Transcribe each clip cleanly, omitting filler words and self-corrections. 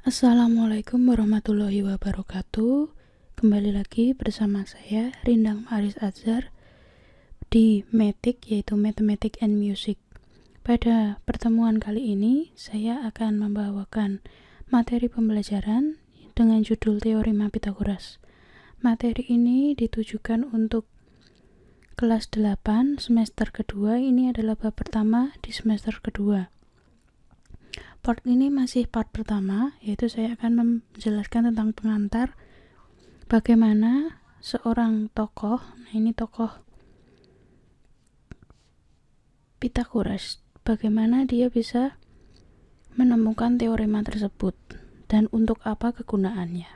Assalamualaikum warahmatullahi wabarakatuh. Kembali lagi bersama saya Rindang Maris Azhar di Matic, yaitu Mathematics and Music. Pada pertemuan kali ini saya akan membawakan materi pembelajaran dengan judul Teorema Pythagoras. Materi ini ditujukan untuk kelas 8 semester kedua. Ini adalah bab pertama di semester kedua. Part ini masih part pertama, yaitu saya akan menjelaskan tentang pengantar, bagaimana seorang tokoh, ini tokoh Pythagoras, bagaimana dia bisa menemukan teorema tersebut dan untuk apa kegunaannya.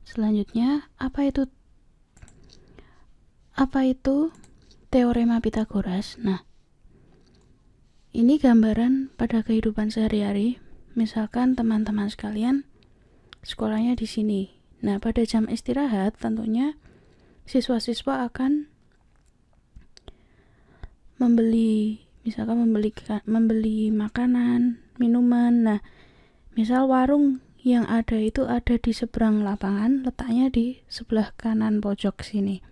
Selanjutnya, apa itu teorema Pythagoras? Nah, ini gambaran pada kehidupan sehari-hari. Misalkan teman-teman sekalian sekolahnya di sini. Nah, pada jam istirahat tentunya siswa-siswa akan membeli makanan, minuman. Nah, misal warung yang ada itu ada di seberang lapangan, letaknya di sebelah kanan pojok sini.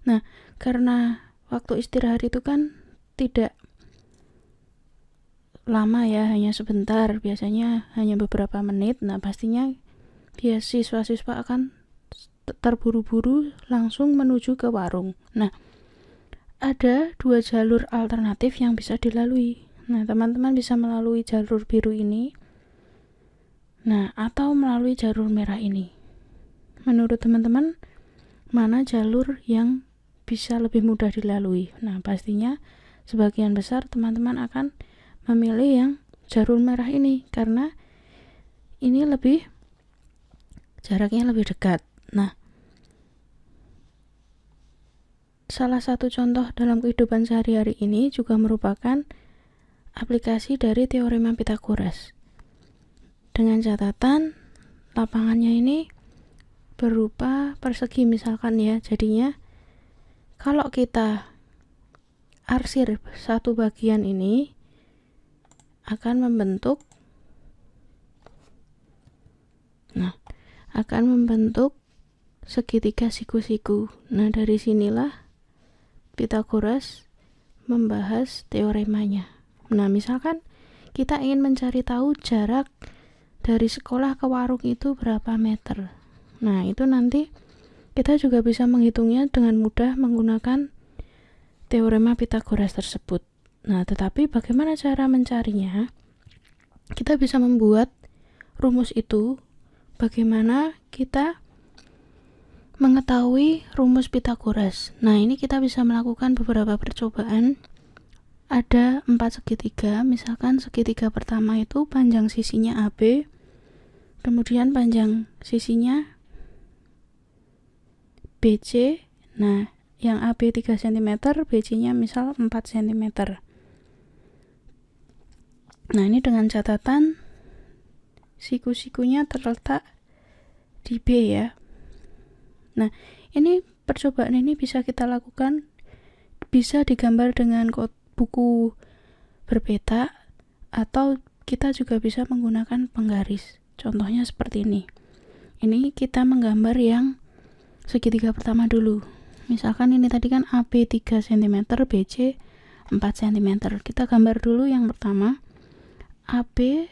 Nah, karena waktu istirahat itu kan tidak lama ya, hanya sebentar, biasanya hanya beberapa menit. Nah, pastinya siswa-siswa akan terburu-buru langsung menuju ke warung. Nah, ada dua jalur alternatif yang bisa dilalui. Nah, teman-teman bisa melalui jalur biru ini, nah, atau melalui jalur merah ini. Menurut teman-teman, mana jalur yang bisa lebih mudah dilalui? Nah, pastinya sebagian besar teman-teman akan memilih yang jalur merah ini karena ini jaraknya lebih dekat. Nah, salah satu contoh dalam kehidupan sehari-hari ini juga merupakan aplikasi dari teorema Pythagoras. Dengan catatan lapangannya ini berupa persegi misalkan ya. Jadinya kalau kita arsir satu bagian ini akan membentuk segitiga siku-siku. Nah, dari sinilah Pythagoras membahas teoremanya. Nah, misalkan kita ingin mencari tahu jarak dari sekolah ke warung itu berapa meter. Nah, itu nanti kita juga bisa menghitungnya dengan mudah menggunakan teorema Pythagoras tersebut. Nah, tetapi bagaimana cara mencarinya? Kita bisa membuat rumus itu. Bagaimana kita mengetahui rumus Pythagoras? Nah, ini kita bisa melakukan beberapa percobaan. Ada 4 segitiga. Misalkan segitiga pertama itu panjang sisinya AB, kemudian panjang sisinya BC. Nah, yang AB 3 cm, BC-nya misal 4 cm. Nah, ini dengan catatan siku-sikunya terletak di B ya. Nah, ini percobaan ini bisa kita lakukan, bisa digambar dengan buku berpeta, atau kita juga bisa menggunakan penggaris. Contohnya seperti ini. Ini kita menggambar yang segitiga pertama dulu. Misalkan ini tadi kan AB 3 cm, BC 4 cm. Kita gambar dulu yang pertama, AB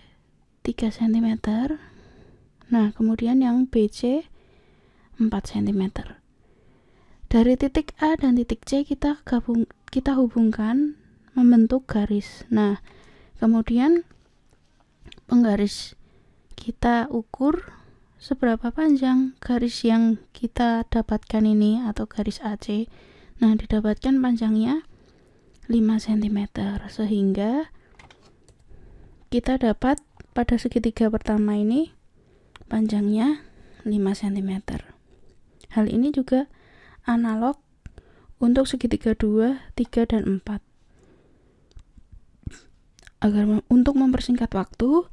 3 cm. Nah, kemudian yang BC 4 cm. Dari titik A dan titik C kita hubungkan membentuk garis. Nah, kemudian penggaris kita ukur seberapa panjang garis yang kita dapatkan ini atau garis AC. Nah, didapatkan panjangnya 5 cm, sehingga kita dapat pada segitiga pertama ini panjangnya 5 cm. Hal ini juga analog untuk segitiga 2, 3, dan 4. Untuk mempersingkat waktu,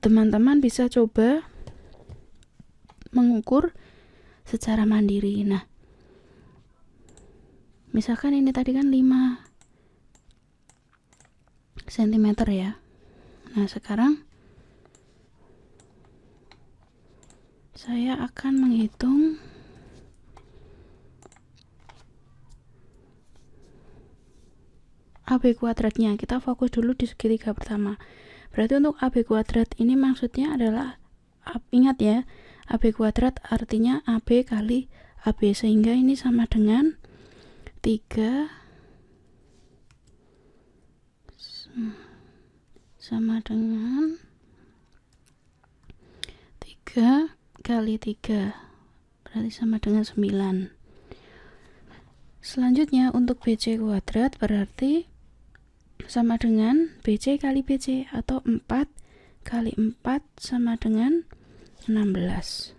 teman-teman bisa coba mengukur secara mandiri. Nah, misalkan ini tadi kan 5 cm ya. Nah, sekarang Saya akan menghitung AB kuadratnya. Kita fokus dulu di segitiga pertama. Berarti untuk AB kuadrat ini maksudnya adalah, ingat ya, AB kuadrat artinya AB kali AB, sehingga ini sama dengan 3 kali 3, berarti sama dengan 9. Selanjutnya untuk BC kuadrat berarti sama dengan BC kali BC, atau 4 kali 4 sama dengan 16.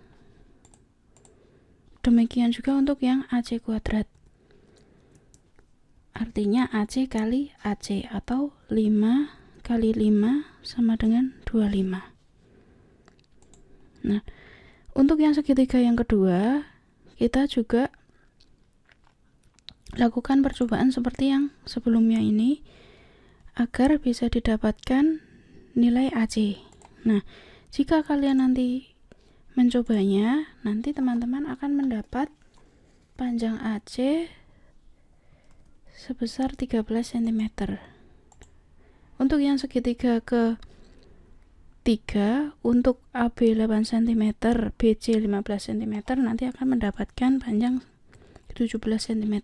Demikian juga untuk yang AC kuadrat, artinya AC kali AC, atau 5 kali 5 sama dengan 25. Nah, untuk yang segitiga yang kedua, kita juga lakukan percobaan seperti yang sebelumnya ini agar bisa didapatkan nilai AC. Nah, jika kalian nanti mencobanya, nanti teman-teman akan mendapat panjang AC sebesar 13 cm. Untuk yang segitiga ke 3, untuk AB 8 cm, BC 15 cm, nanti akan mendapatkan panjang 17 cm.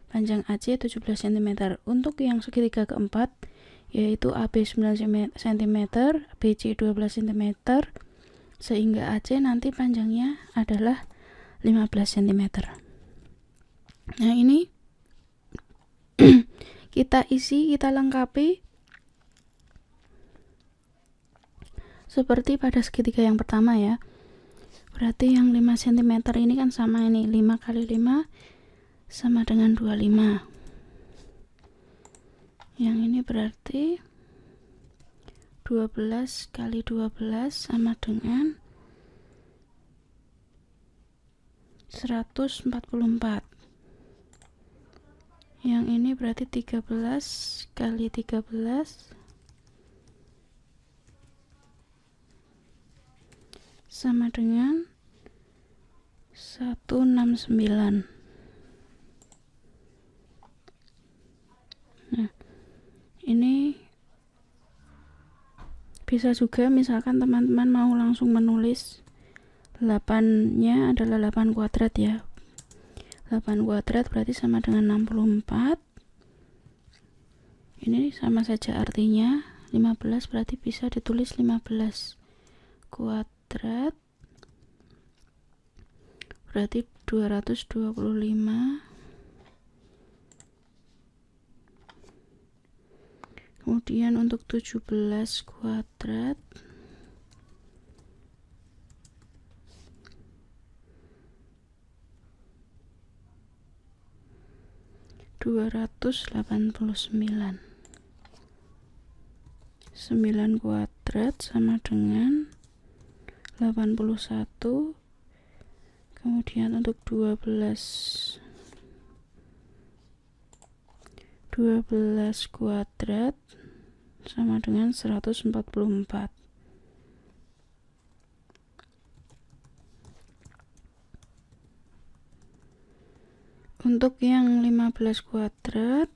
Panjang AC 17 cm. Untuk yang segitiga keempat, yaitu AB 9 cm, BC 12 cm, sehingga AC nanti panjangnya adalah 15 cm. Nah, ini kita isi, kita lengkapi seperti pada segitiga yang pertama ya. Berarti yang 5 cm ini kan sama, ini 5 kali 5 sama dengan 25. Yang ini berarti 12 kali 12 sama dengan 144. Yang ini berarti 13 kali 13 sama dengan 169. Nah, ini bisa juga misalkan teman-teman mau langsung menulis 8-nya adalah 8 kuadrat ya. 8 kuadrat berarti sama dengan 64. Ini sama saja artinya, 15 berarti bisa ditulis 15 kuadrat berarti 225. Kemudian untuk 17 kuadrat (289). 9 kuadrat sama dengan 81. Kemudian untuk 12 kuadrat sama dengan 144. Untuk yang 15 kuadrat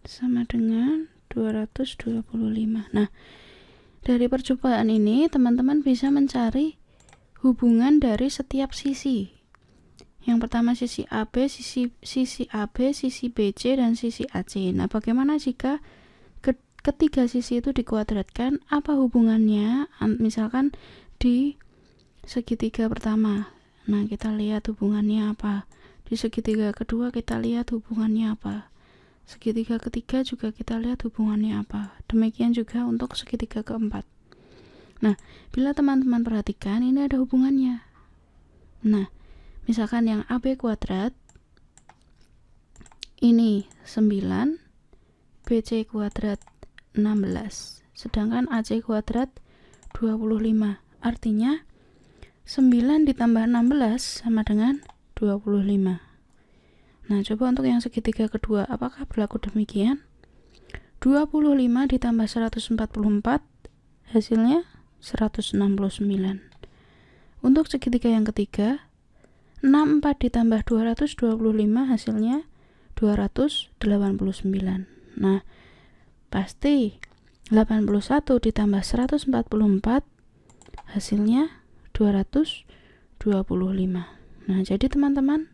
sama dengan 225. Nah, dari percobaan ini teman-teman bisa mencari hubungan dari setiap sisi. Yang pertama sisi AB, sisi AB, sisi BC, dan sisi AC. Nah, bagaimana jika ketiga sisi itu dikuadratkan? Apa hubungannya? Misalkan di segitiga pertama. Nah, kita lihat hubungannya apa. Di segitiga kedua kita lihat hubungannya apa. Segitiga ketiga juga kita lihat hubungannya apa. Demikian juga untuk segitiga keempat. Nah, bila teman-teman perhatikan, ini ada hubungannya. Nah, misalkan yang AB kuadrat ini 9, BC kuadrat 16, sedangkan AC kuadrat 25. Artinya 9 ditambah 16 sama dengan 25. Nah, coba untuk yang segitiga kedua, apakah berlaku demikian? 25 ditambah 144 hasilnya 169. Untuk segitiga yang ketiga, 64 ditambah 225 hasilnya 289. Nah, pasti 81 ditambah 144 hasilnya 225. Nah, jadi teman-teman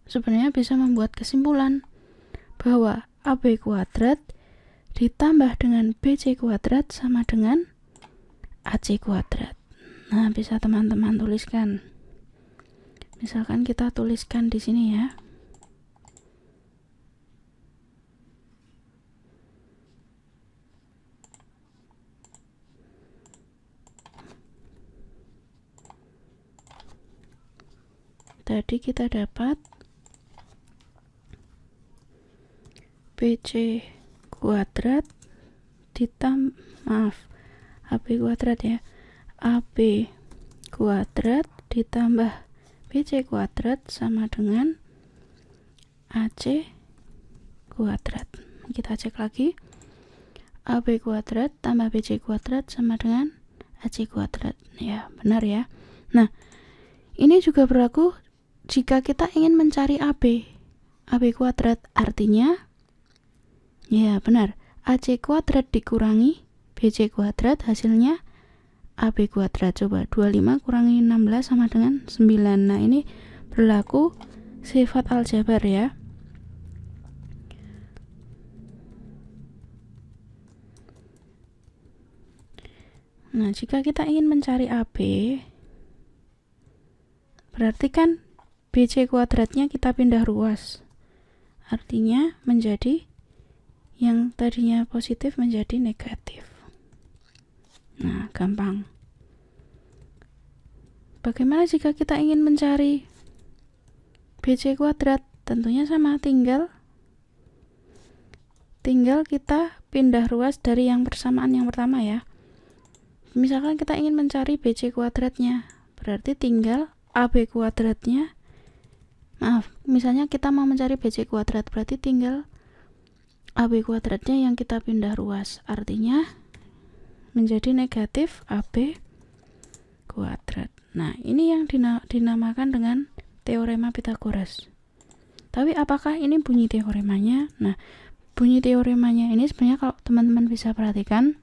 sebenarnya bisa membuat kesimpulan bahwa AB kuadrat ditambah dengan BC kuadrat sama dengan AC kuadrat. Nah, bisa teman-teman tuliskan. Misalkan kita tuliskan di sini ya. Tadi kita dapat BC kuadrat AB kuadrat ya. AB kuadrat ditambah BC kuadrat sama dengan AC kuadrat. Kita cek lagi. AB kuadrat tambah BC kuadrat sama dengan AC kuadrat. Ya, benar ya. Nah, ini juga berlaku jika kita ingin mencari AB kuadrat, artinya ya benar, AC kuadrat dikurangi BC kuadrat hasilnya AB kuadrat. Coba 25 kurangi 16 sama dengan 9. Nah, ini berlaku sifat aljabar ya. Nah, jika kita ingin mencari AB, berarti kan BC kuadratnya kita pindah ruas. Artinya menjadi yang tadinya positif menjadi negatif. Nah, gampang. Bagaimana jika kita ingin mencari BC kuadrat? Tentunya sama, tinggal kita pindah ruas dari yang persamaan yang pertama ya. Misalkan kita ingin mencari BC kuadratnya, berarti tinggal AB kuadratnya. Misalnya kita mau mencari BC kuadrat, berarti tinggal AB kuadratnya yang kita pindah ruas. Artinya menjadi negatif AB kuadrat. Nah, ini yang dinamakan dengan teorema Pythagoras. Tapi apakah ini bunyi teoremanya? Nah, bunyi teoremanya ini sebenarnya kalau teman-teman bisa perhatikan,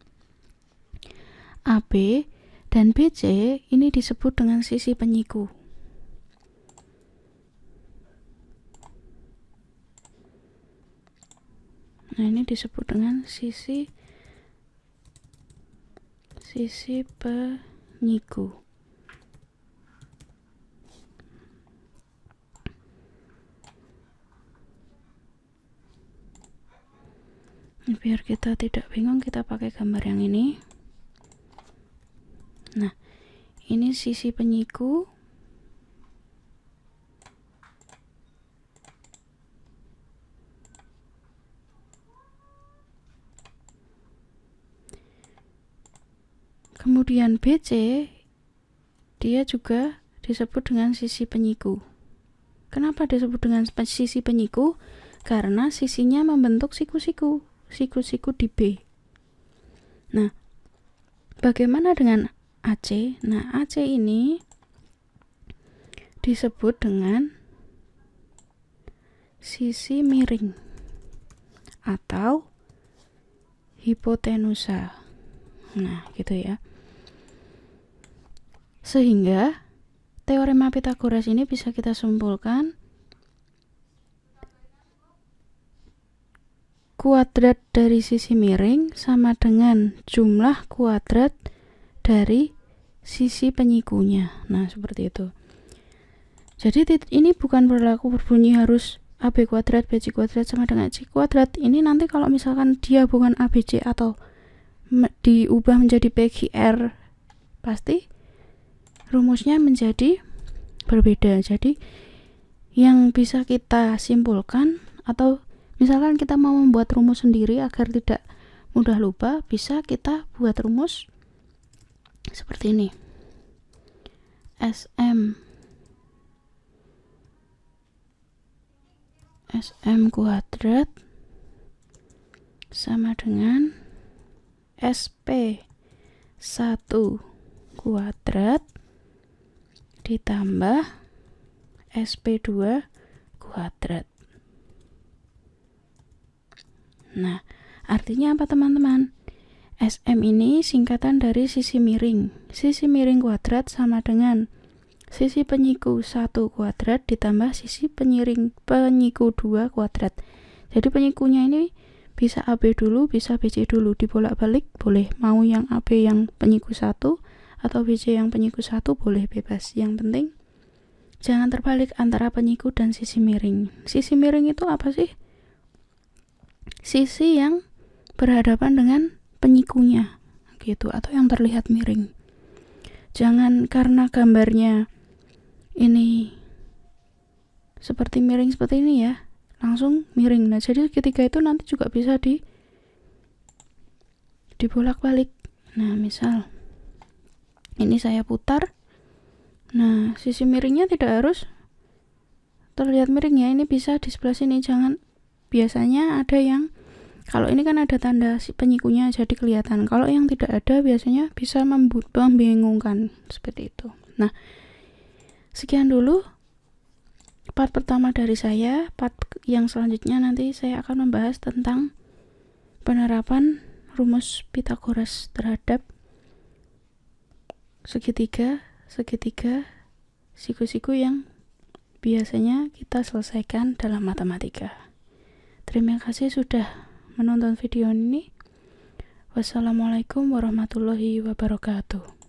AB dan BC ini disebut dengan sisi penyiku. Nah, ini disebut dengan sisi penyiku. Biar kita tidak bingung, kita pakai gambar yang ini. Nah, ini sisi penyiku. Kemudian BC, dia juga disebut dengan sisi penyiku. Kenapa disebut dengan sisi penyiku? Karena sisinya membentuk siku-siku di B. Nah, bagaimana dengan AC? Nah, AC ini disebut dengan sisi miring atau hipotenusa. Nah, gitu ya. Sehingga teorema Pythagoras ini bisa kita simpulkan kuadrat dari sisi miring sama dengan jumlah kuadrat dari sisi penyikunya. Nah, seperti itu. Jadi ini bukan berlaku berbunyi harus AB kuadrat BC kuadrat sama dengan C kuadrat. Ini nanti kalau misalkan dia bukan ABC atau diubah menjadi PQR, pasti rumusnya menjadi berbeda. Jadi yang bisa kita simpulkan, atau misalkan kita mau membuat rumus sendiri agar tidak mudah lupa, bisa kita buat rumus seperti ini. SM kuadrat sama dengan SP 1 kuadrat ditambah SP2 kuadrat. Nah, artinya apa teman-teman? SM ini singkatan dari sisi miring. Sisi miring kuadrat sama dengan sisi penyiku 1 kuadrat ditambah sisi penyiku 2 kuadrat. Jadi penyikunya ini bisa AB dulu, bisa BC dulu, dibolak-balik boleh. Mau yang AB yang penyiku 1 atau BC yang penyiku 1 boleh, bebas. Yang penting jangan terbalik antara penyiku dan sisi miring. Sisi miring itu apa sih? Sisi yang berhadapan dengan penyikunya gitu, atau yang terlihat miring. Jangan karena gambarnya ini seperti miring seperti ini ya, langsung miring. Nah, jadi segitiga itu nanti juga bisa dibolak-balik. Nah, misal ini saya putar. Nah, sisi miringnya tidak harus terlihat miring ya, ini bisa di sebelah sini. Jangan, biasanya ada yang kalau ini kan ada tanda si penyikunya jadi kelihatan. Kalau yang tidak ada biasanya bisa membingungkan seperti itu. Nah, sekian dulu part pertama dari saya. Part yang selanjutnya nanti saya akan membahas tentang penerapan rumus Pythagoras terhadap segitiga, siku-siku yang biasanya kita selesaikan dalam matematika. Terima kasih sudah menonton video ini. Wassalamualaikum warahmatullahi wabarakatuh.